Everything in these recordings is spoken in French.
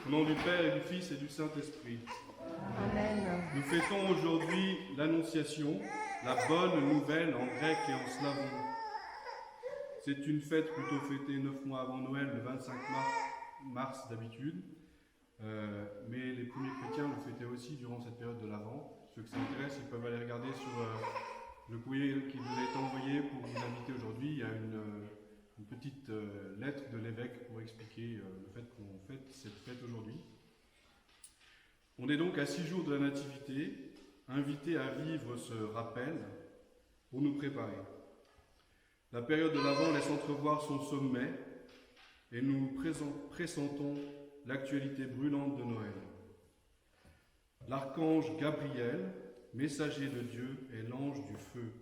Au nom du Père et du Fils et du Saint-Esprit. Amen. Nous fêtons aujourd'hui l'Annonciation, la bonne nouvelle en grec et en slavon. C'est une fête plutôt fêtée 9 mois avant Noël, le 25 mars d'habitude. Mais les premiers chrétiens le fêtaient aussi durant cette période de l'Avent. Ceux qui s'intéressent, ils peuvent aller regarder sur le courrier qui vous a été envoyé pour vous inviter aujourd'hui. Il y a une petite lettre de l'évêque pour expliquer le fait qu'on fête cette fête aujourd'hui. On est donc à 6 jours de la Nativité, invités à vivre ce rappel pour nous préparer. La période de l'Avent laisse entrevoir son sommet et nous pressentons l'actualité brûlante de Noël. L'archange Gabriel, messager de Dieu, est l'ange du feu.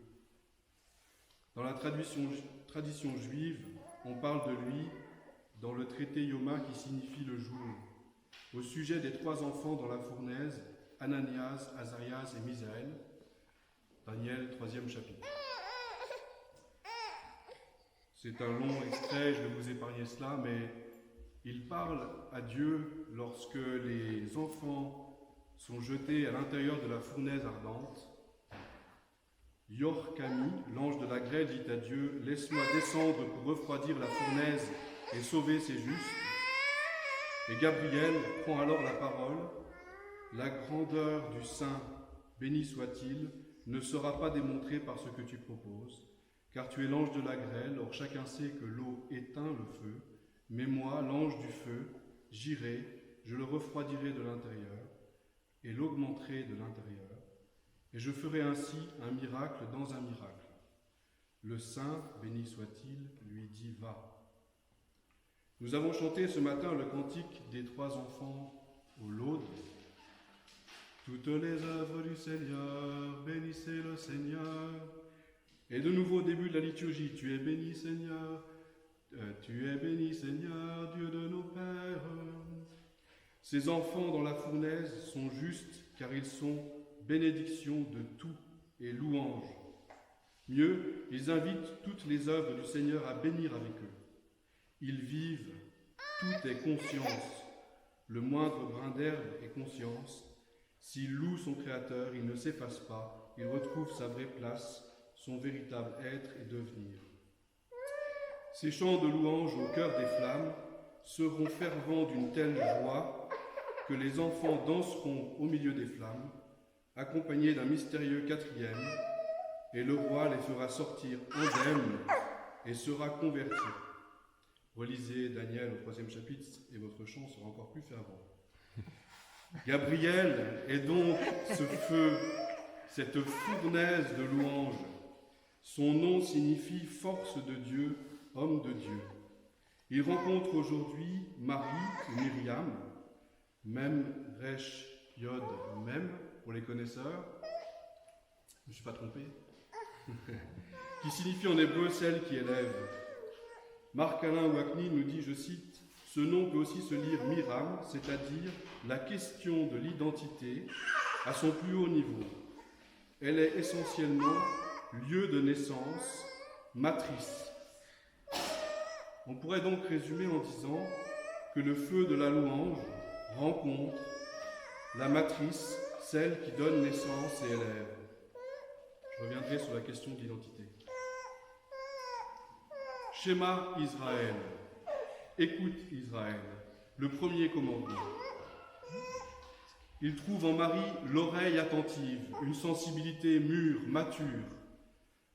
Dans la tradition juive, on parle de lui dans le traité Yoma qui signifie le jour, au sujet des 3 enfants dans la fournaise, Ananias, Azarias et Misaël, Daniel, 3e chapitre. C'est un long extrait, je vais vous épargner cela, mais il parle à Dieu lorsque les enfants sont jetés à l'intérieur de la fournaise ardente. Yor-Kami, l'ange de la grêle, dit à Dieu, « Laisse-moi descendre pour refroidir la fournaise et sauver ces justes. » Et Gabriel prend alors la parole, « La grandeur du Saint, béni soit-il, ne sera pas démontrée par ce que tu proposes, car tu es l'ange de la grêle, or chacun sait que l'eau éteint le feu, mais moi, l'ange du feu, j'irai, je le refroidirai de l'intérieur, et l'augmenterai de l'intérieur, et je ferai ainsi un miracle dans un miracle. Le Saint, béni soit-il, lui dit, va. » Nous avons chanté ce matin le cantique des 3 enfants au laude. Toutes les œuvres du Seigneur, bénissez le Seigneur. Et de nouveau au début de la liturgie, tu es béni Seigneur, Dieu de nos pères. Ces enfants dans la fournaise sont justes car ils sont bénédiction de tout et louange. Mieux, ils invitent toutes les œuvres du Seigneur à bénir avec eux. Ils vivent, tout est conscience, le moindre brin d'herbe est conscience. S'il loue son Créateur, il ne s'efface pas, il retrouve sa vraie place, son véritable être et devenir. Ces chants de louange au cœur des flammes seront fervents d'une telle joie que les enfants danseront au milieu des flammes, accompagnés d'un mystérieux 4e, et le roi les fera sortir indemnes et sera converti. Relisez Daniel au 3e chapitre et votre chant sera encore plus fervent. Gabriel est donc ce feu, cette fournaise de louange. Son nom signifie force de Dieu, homme de Dieu. Il rencontre aujourd'hui Marie ou Myriam, même Resh Yod, même pour les connaisseurs, je ne me suis pas trompé, qui signifie en hébreu celle qui élève. Marc-Alain Ouakni nous dit, je cite, « Ce nom peut aussi se lire Miram, c'est-à-dire la question de l'identité à son plus haut niveau. Elle est essentiellement lieu de naissance, matrice. » On pourrait donc résumer en disant que le feu de la louange rencontre la matrice, celle qui donne naissance et élève. Je reviendrai sur la question de l'identité. Schéma Israël. Écoute Israël, le premier commandement. Il trouve en Marie l'oreille attentive, une sensibilité mûre, mature,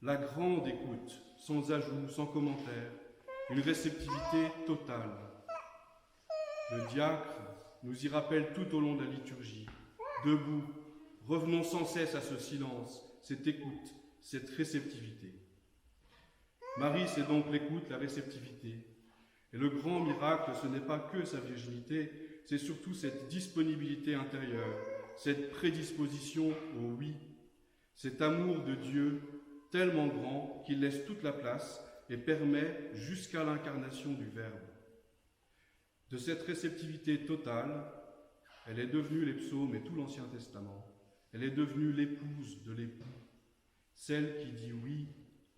la grande écoute, sans ajout, sans commentaire, une réceptivité totale. Le diacre nous y rappelle tout au long de la liturgie. Debout, revenons sans cesse à ce silence, cette écoute, cette réceptivité. Marie, c'est donc l'écoute, la réceptivité. Et le grand miracle, ce n'est pas que sa virginité, c'est surtout cette disponibilité intérieure, cette prédisposition au oui, cet amour de Dieu tellement grand qu'il laisse toute la place et permet jusqu'à l'incarnation du Verbe. De cette réceptivité totale, elle est devenue les psaumes et tout l'Ancien Testament. Elle est devenue l'épouse de l'époux, celle qui dit oui,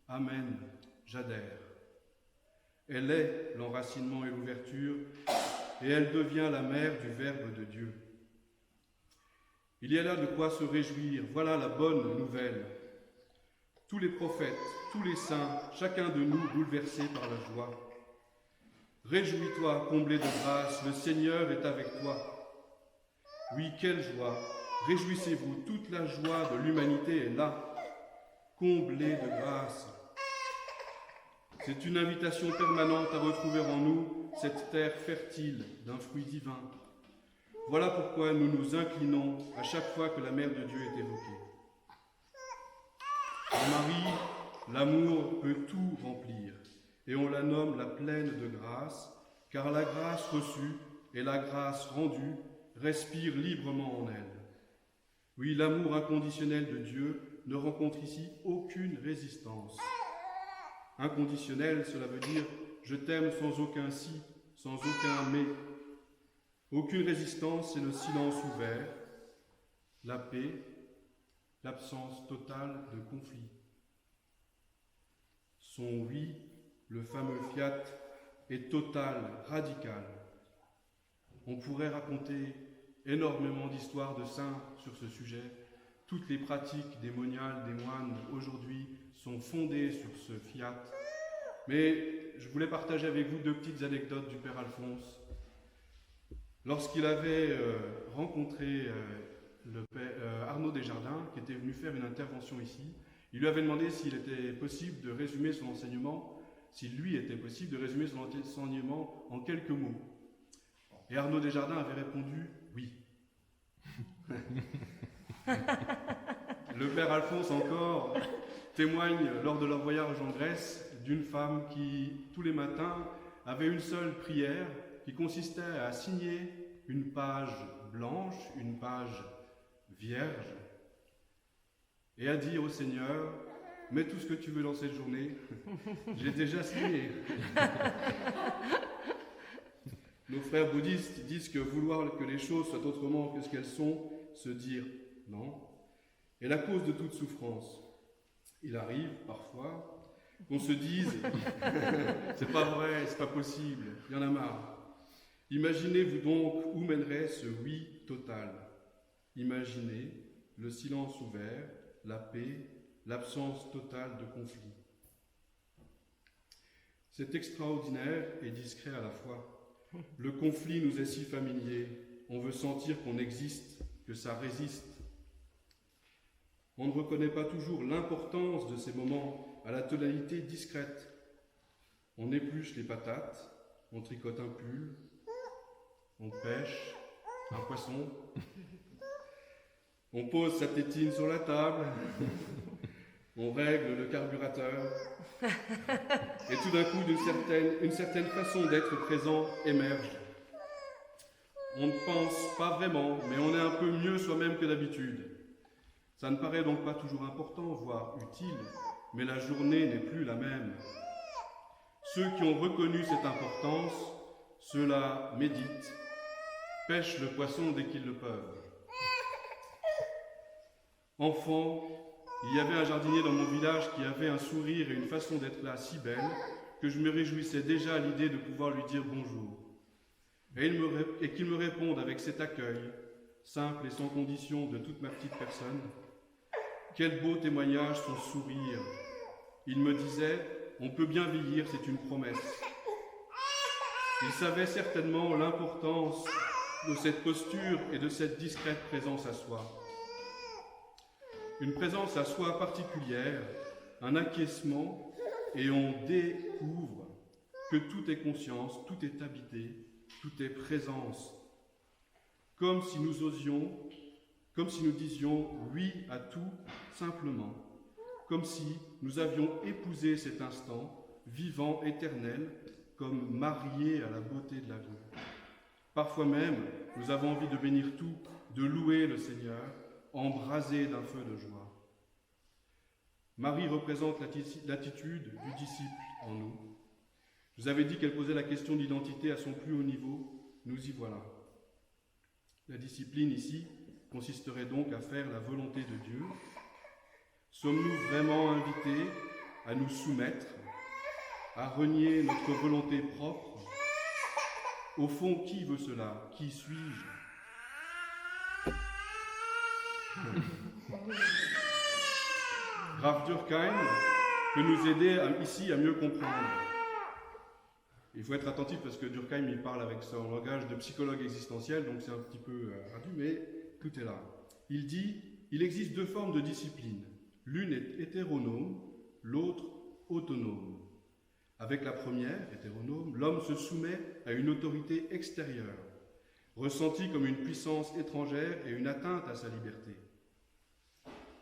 amen, j'adhère. Elle est l'enracinement et l'ouverture et elle devient la mère du Verbe de Dieu. Il y a là de quoi se réjouir, voilà la bonne nouvelle. Tous les prophètes, tous les saints, chacun de nous bouleversés par la joie. Réjouis-toi, comblé de grâce, le Seigneur est avec toi. Oui, quelle joie! Réjouissez-vous, toute la joie de l'humanité est là, comblée de grâce. C'est une invitation permanente à retrouver en nous cette terre fertile d'un fruit divin. Voilà pourquoi nous nous inclinons à chaque fois que la mère de Dieu est évoquée. En Marie, l'amour peut tout remplir, et on la nomme la pleine de grâce, car la grâce reçue et la grâce rendue respirent librement en elle. Oui, l'amour inconditionnel de Dieu ne rencontre ici aucune résistance. Inconditionnel, cela veut dire « je t'aime sans aucun si, sans aucun mais ». Aucune résistance, c'est le silence ouvert, la paix, l'absence totale de conflit. Son oui, le fameux fiat, est total, radical. On pourrait raconter énormément d'histoires de saints sur ce sujet. Toutes les pratiques démoniales des moines aujourd'hui sont fondées sur ce fiat. Mais je voulais partager avec vous 2 petites anecdotes du Père Alphonse. Lorsqu'il avait rencontré Arnaud Desjardins, qui était venu faire une intervention ici, il lui avait demandé s'il était possible de résumer son enseignement, s'il lui était possible de résumer son enseignement en quelques mots. Et Arnaud Desjardins avait répondu « oui ». Le Père Alphonse encore témoigne lors de leur voyage en Grèce d'une femme qui, tous les matins, avait une seule prière qui consistait à signer une page blanche, une page vierge, et à dire au Seigneur « mets tout ce que tu veux dans cette journée, j'ai déjà signé ». Nos frères bouddhistes disent que vouloir que les choses soient autrement que ce qu'elles sont, se dire non, est la cause de toute souffrance. Il arrive parfois qu'on se dise « c'est pas vrai, c'est pas possible, il y en a marre ». Imaginez-vous donc où mènerait ce oui total. Imaginez le silence ouvert, la paix, l'absence totale de conflit. C'est extraordinaire et discret à la fois. Le conflit nous est si familier, on veut sentir qu'on existe, que ça résiste. On ne reconnaît pas toujours l'importance de ces moments à la tonalité discrète. On épluche les patates, on tricote un pull, on pêche un poisson, on pose sa tétine sur la table, on règle le carburateur, et tout d'un coup, une certaine façon d'être présent émerge. On ne pense pas vraiment, mais on est un peu mieux soi-même que d'habitude. Ça ne paraît donc pas toujours important, voire utile, mais la journée n'est plus la même. Ceux qui ont reconnu cette importance, ceux-là méditent, pêchent le poisson dès qu'ils le peuvent. Enfant, il y avait un jardinier dans mon village qui avait un sourire et une façon d'être là si belle que je me réjouissais déjà à l'idée de pouvoir lui dire bonjour. Et qu'il me réponde avec cet accueil, simple et sans condition de toute ma petite personne. Quel beau témoignage son sourire. Il me disait, on peut bien vieillir, c'est une promesse. Il savait certainement l'importance de cette posture et de cette discrète présence à soi. Une présence à soi particulière, un acquiescement, et on découvre que tout est conscience, tout est habité, tout est présence. Comme si nous disions oui à tout simplement, comme si nous avions épousé cet instant, vivant, éternel, comme mariés à la beauté de la vie. Parfois même, nous avons envie de bénir tout, de louer le Seigneur, embrasé d'un feu de joie. Marie représente l'attitude du disciple en nous. Je vous avais dit qu'elle posait la question d'identité à son plus haut niveau. Nous y voilà. La discipline ici consisterait donc à faire la volonté de Dieu. Sommes-nous vraiment invités à nous soumettre, à renier notre volonté propre, Au fond, qui veut cela? Qui suis-je? Rav Durkheim peut nous aider ici à mieux comprendre. Il faut être attentif parce que Durkheim il parle avec son langage de psychologue existentiel, donc c'est un petit peu ardu, mais tout est là. Il dit, il existe deux formes de discipline. L'une est hétéronome, l'autre autonome. Avec la première, hétéronome, l'homme se soumet à une autorité extérieure, ressentie comme une puissance étrangère et une atteinte à sa liberté.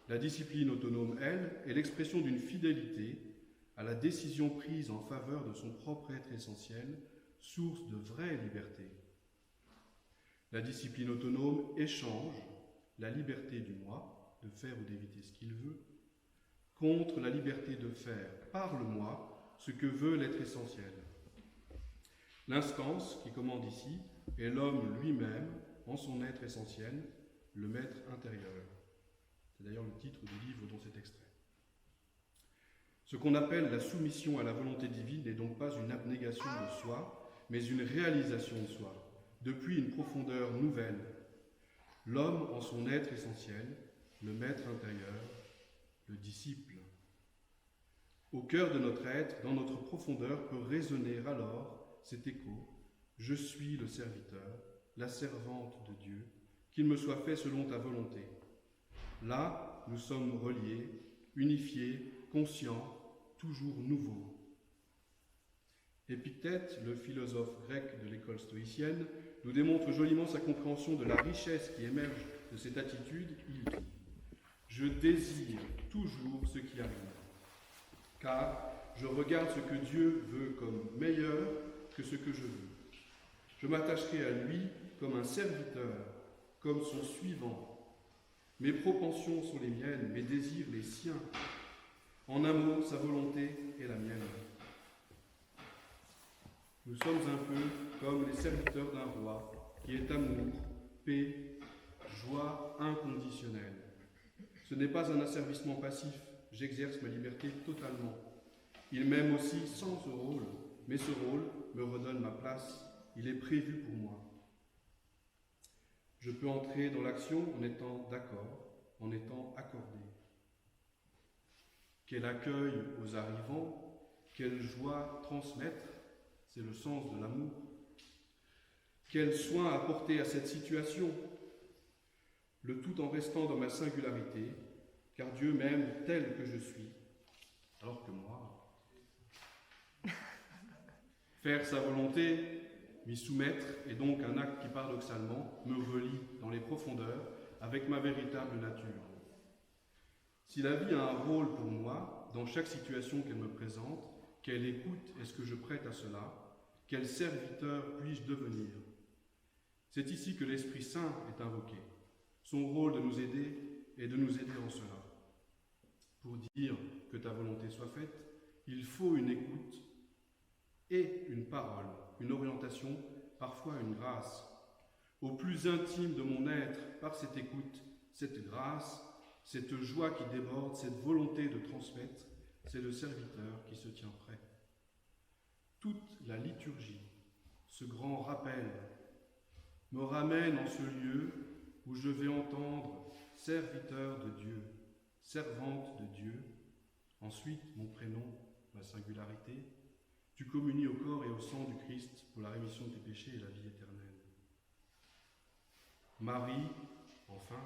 La discipline autonome, elle, est l'expression d'une fidélité à la décision prise en faveur de son propre être essentiel, source de vraie liberté. La discipline autonome échange la liberté du moi, de faire ou d'éviter ce qu'il veut, contre la liberté de faire par le moi ce que veut l'être essentiel. L'instance qui commande ici est l'homme lui-même en son être essentiel, le maître intérieur. C'est d'ailleurs le titre du livre dont c'est extrait. Ce qu'on appelle la soumission à la volonté divine n'est donc pas une abnégation de soi, mais une réalisation de soi, depuis une profondeur nouvelle. L'homme en son être essentiel, le maître intérieur, le disciple. Au cœur de notre être, dans notre profondeur, peut résonner alors cet écho « Je suis le serviteur, la servante de Dieu, qu'il me soit fait selon ta volonté ». Là, nous sommes reliés, unifiés, conscients, toujours nouveaux. Épictète, le philosophe grec de l'école stoïcienne, nous démontre joliment sa compréhension de la richesse qui émerge de cette attitude. Il dit « Je désire toujours ce qui arrive, car je regarde ce que Dieu veut comme meilleur que ce que je veux. Je m'attacherai à lui comme un serviteur, comme son suivant. Mes propensions sont les miennes, mes désirs les siens. En un mot, sa volonté est la mienne. Nous sommes un peu comme les serviteurs d'un roi qui est amour, paix, joie inconditionnelle. Ce n'est pas un asservissement passif, j'exerce ma liberté totalement. Il m'aime aussi sans ce rôle, mais ce rôle me redonne ma place, il est prévu pour moi. Je peux entrer dans l'action en étant d'accord, en étant accordé. Quel accueil aux arrivants, quelle joie transmettre, c'est le sens de l'amour. Quel soin apporter à cette situation, le tout en restant dans ma singularité, car Dieu m'aime tel que je suis, alors que moi, faire sa volonté, m'y soumettre est donc un acte qui paradoxalement me relie dans les profondeurs avec ma véritable nature. Si la vie a un rôle pour moi, dans chaque situation qu'elle me présente, quelle écoute est-ce que je prête à cela? Quel serviteur puis-je devenir? C'est ici que l'Esprit Saint est invoqué. Son rôle de nous aider est de nous aider en cela. Pour dire que ta volonté soit faite, il faut une écoute et une parole, une orientation, parfois une grâce. Au plus intime de mon être, par cette écoute, cette grâce, cette joie qui déborde, cette volonté de transmettre, c'est le serviteur qui se tient prêt. Toute la liturgie, ce grand rappel, me ramène en ce lieu où je vais entendre serviteur de Dieu, servante de Dieu, ensuite mon prénom, ma singularité, tu communies au corps et au sang du Christ pour la rémission de tes péchés et la vie éternelle. Marie, enfin,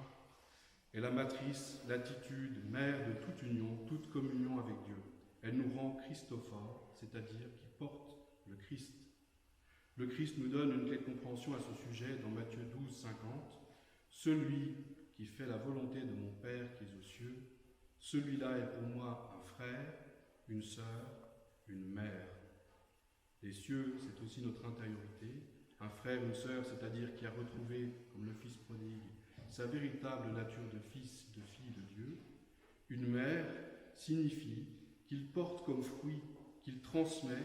est la matrice, l'attitude, mère de toute union, toute communion avec Dieu. Elle nous rend Christophore, c'est-à-dire qui porte le Christ. Le Christ nous donne une clé de compréhension à ce sujet dans Matthieu 12, 50. Celui qui fait la volonté de mon Père qui est aux cieux, celui-là est pour moi un frère, une sœur, une mère. Les cieux, c'est aussi notre intériorité. Un frère, une sœur, c'est-à-dire qui a retrouvé, comme le fils prodigue, sa véritable nature de fils, de fille de Dieu. Une mère signifie qu'il porte comme fruit, qu'il transmet,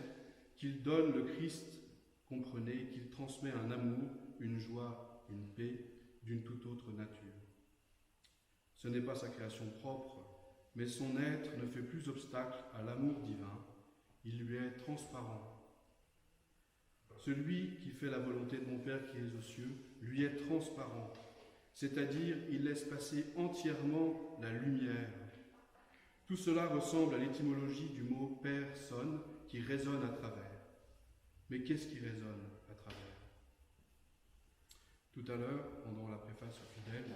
qu'il donne le Christ, comprenez, qu'il transmet un amour, une joie, une paix d'une toute autre nature. Ce n'est pas sa création propre, mais son être ne fait plus obstacle à l'amour divin, il lui est transparent. celui qui fait la volonté de mon Père qui est aux cieux, lui est transparent, c'est-à-dire il laisse passer entièrement la lumière. Tout cela ressemble à l'étymologie du mot personne qui résonne à travers. Mais qu'est-ce qui résonne à travers? Tout à l'heure, pendant la préface aux fidèles,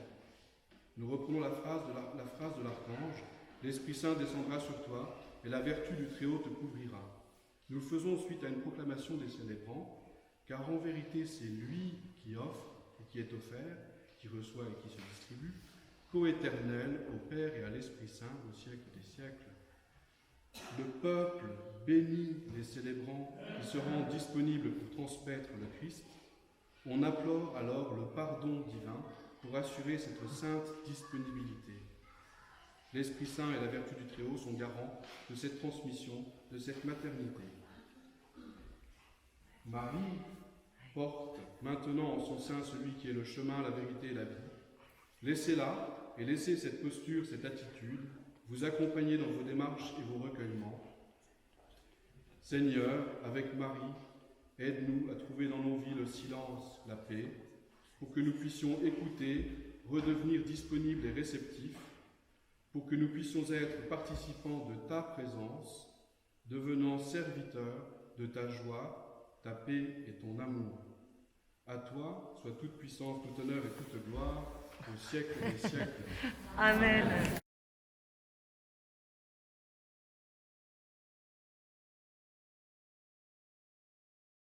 nous reprenons la phrase de l'archange « L'Esprit Saint descendra sur toi et la vertu du Très-Haut te couvrira ». Nous le faisons suite à une proclamation des célébrants, car en vérité c'est lui qui offre et qui est offert, qui reçoit et qui se distribue, coéternel au Père et à l'Esprit Saint au siècle des siècles. Le peuple bénit les célébrants qui se rendent disponibles pour transmettre le Christ. On implore alors le pardon divin pour assurer cette sainte disponibilité. L'Esprit Saint et la vertu du Très-Haut sont garants de cette transmission, de cette maternité. Marie porte maintenant en son sein celui qui est le chemin, la vérité et la vie. Laissez-la et laissez cette posture, cette attitude vous accompagner dans vos démarches et vos recueillements. Seigneur, avec Marie, aide-nous à trouver dans nos vies le silence, la paix, pour que nous puissions écouter, redevenir disponibles et réceptifs, pour que nous puissions être participants de ta présence, devenant serviteurs de ta joie, ta paix et ton amour. À toi soit toute puissance, tout honneur et toute gloire, au siècle des siècles. Amen.